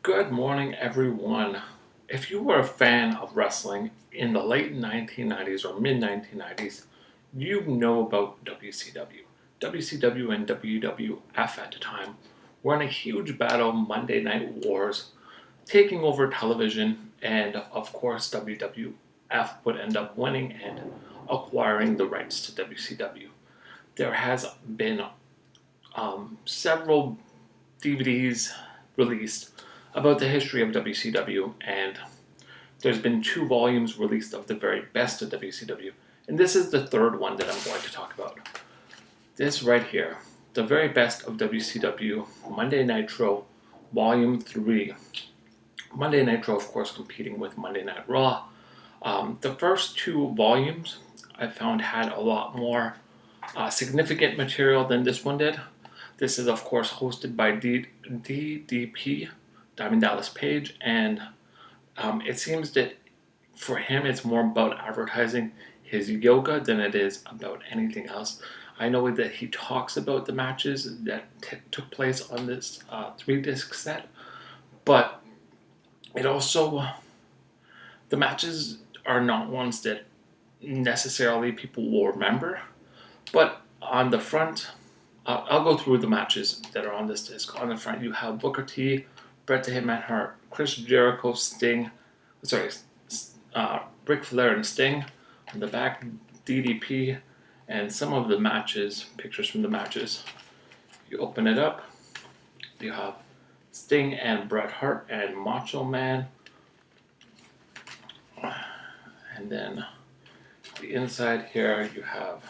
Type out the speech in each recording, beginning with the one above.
Good morning, everyone. If you were a fan of wrestling in the late 1990s or mid 1990s, you know about WCW. WCW and WWF at the time were in a huge battle, Monday Night Wars, taking over television, and of course, WWF would end up winning and acquiring the rights to WCW. There has been several DVDs released about the history of WCW, and there's been 2 volumes released of the very best of WCW, and this is the third one that I'm going to talk about. This right here, the very best of WCW, Monday Nitro, Volume 3. Monday Nitro, of course, competing with Monday Night Raw. The first 2 volumes I found had a lot more significant material than this one did. This is, of course, hosted by DDP, Diamond Dallas Page, and it seems that for him it's more about advertising his yoga than it is about anything else. I know that he talks about the matches that took place on this 3-disc set, but it also, the matches are not ones that necessarily people will remember, but on the front, I'll go through the matches that are on this disc. On the front, you have Booker T, Bret the Hitman Hart, Chris Jericho, Ric Flair and Sting. On the back, DDP, and some of the matches, pictures from the matches. You open it up, you have Sting and Bret Hart and Macho Man. And then the inside here, you have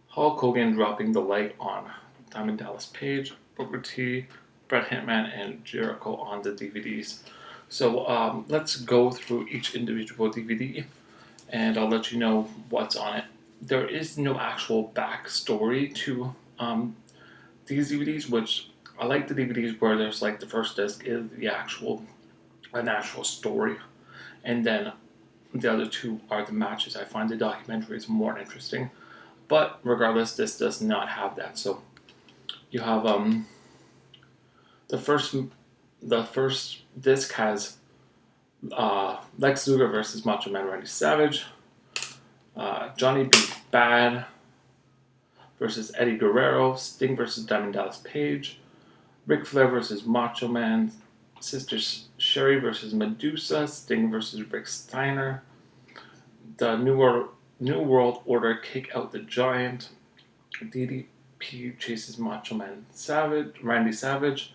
Hulk Hogan dropping the light on Diamond Dallas Page, Booker T, Bret Hitman, and Jericho on the DVDs. So let's go through each individual DVD, and I'll let you know what's on it. There is no actual backstory to these DVDs, which I like the DVDs where there's like the first disc is an actual story, and then the other 2 are the matches. I find the documentaries more interesting, but regardless, this does not have that. So you have the first disc has Lex Luger versus Macho Man Randy Savage, Johnny B. Bad versus Eddie Guerrero, Sting versus Diamond Dallas Page, Ric Flair versus Macho Man, Sister Sherri versus Madusa, Sting versus Ric Steiner, the New World Order kick out the Giant, DDP chases Macho Man Randy Savage,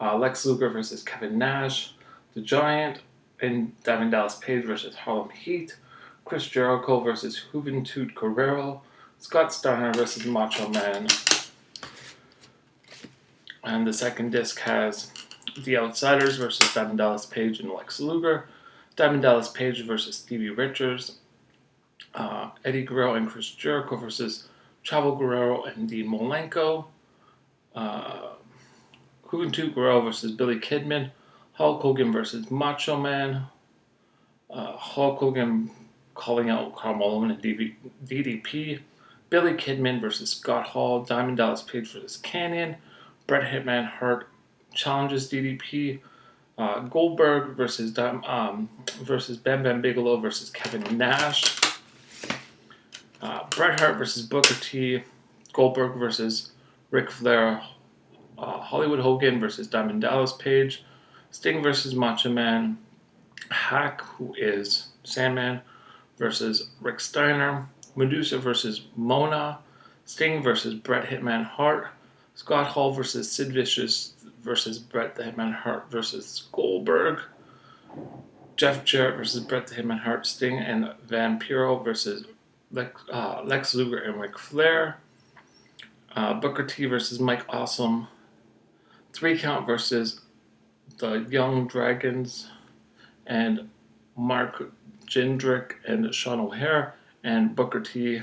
Lex Luger versus Kevin Nash, the Giant and Diamond Dallas Page versus Harlem Heat, Chris Jericho versus Juventud Guerrero, Scott Steiner versus Macho Man. And the second disc has The Outsiders versus Diamond Dallas Page and Lex Luger, Diamond Dallas Page versus Stevie Richards, Eddie Guerrero and Chris Jericho versus Chavo, Guerrero and Dean Malenko, Juventud Guerrero versus Billy Kidman, Hulk Hogan versus Macho Man, Hulk Hogan calling out Carmelo and DDP, Billy Kidman versus Scott Hall, Diamond Dallas Page versus Kayon, Bret Hitman Hart challenges DDP, Goldberg versus Bam Bam Bigelow versus Kevin Nash, Bret Hart versus Booker T, Goldberg versus Ric Flair, Hollywood Hogan versus Diamond Dallas Page, Sting versus Macho Man, Hack, who is Sandman, versus Ric Steiner, Madusa versus Mona, Sting versus Bret Hitman Hart, Scott Hall versus Sid Vicious versus Bret the Hitman Hart versus Goldberg, Jeff Jarrett versus Bret the Hitman Hart, Sting and Vampiro versus Lex Luger and Ric Flair, Booker T versus Mike Awesome, 3 Count versus the Young Dragons, and Mark Jindrak and Sean O'Hare, and Booker T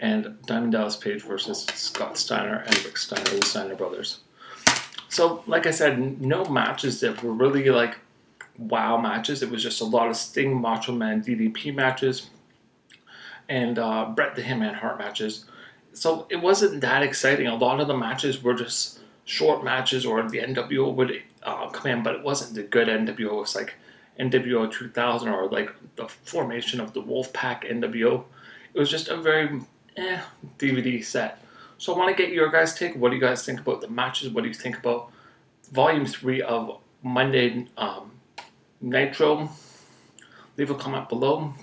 and Diamond Dallas Page versus Scott Steiner and Rick Steiner, the Steiner brothers. So, like I said, no matches that were really like wow matches. It was just a lot of Sting, Macho Man, DDP matches, and Bret the Hitman Hart matches. So it wasn't that exciting. A lot of the matches were just short matches, or the NWO would come in, but it wasn't the good NWO. It was like NWO 2000, or like the formation of the Wolfpack NWO. It was just a very DVD set. So I want to get your guys' take. What do you guys think about the matches? What do you think about Volume 3 of Monday Nitro? Leave a comment below.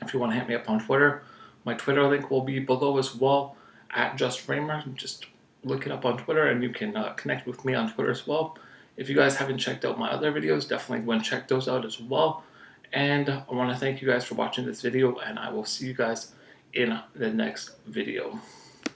If you want to hit me up on Twitter, my Twitter link will be below as well, at JustRaymer. Just look it up on Twitter, and you can connect with me on Twitter as well. If you guys haven't checked out my other videos, definitely go and check those out as well. And I want to thank you guys for watching this video, and I will see you guys in the next video.